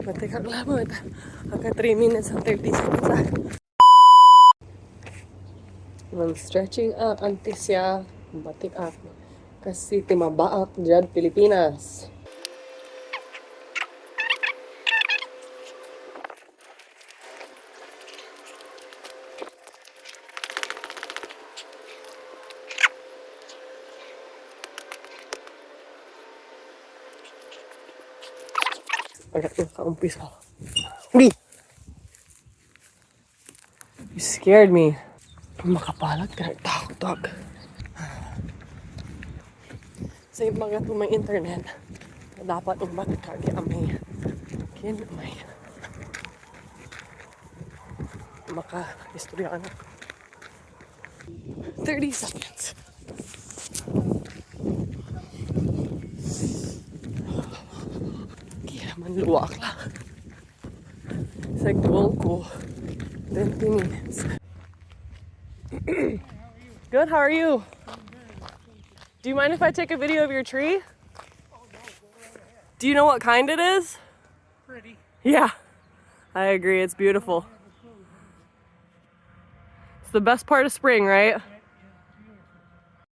Pati kaglamod. Hanggang 3 minutes and 30 seconds. I'm stretching up antes siya batik up. Kasi timabaak dyan Pilipinas. Agad yung kaumpisa. Hindi! You scared me. Makapalag ka ng takot. Sa mga may internet, dapat umat kagi amay. Kin may maka-istorya na. 30 seconds. Kaya man luwak lang. Sa goal ko, 20 minutes. Good, how are you? Do you mind if I take a video of your tree? Do you know what kind it is? Pretty. Yeah, I agree. It's beautiful. It's the best part of spring, right?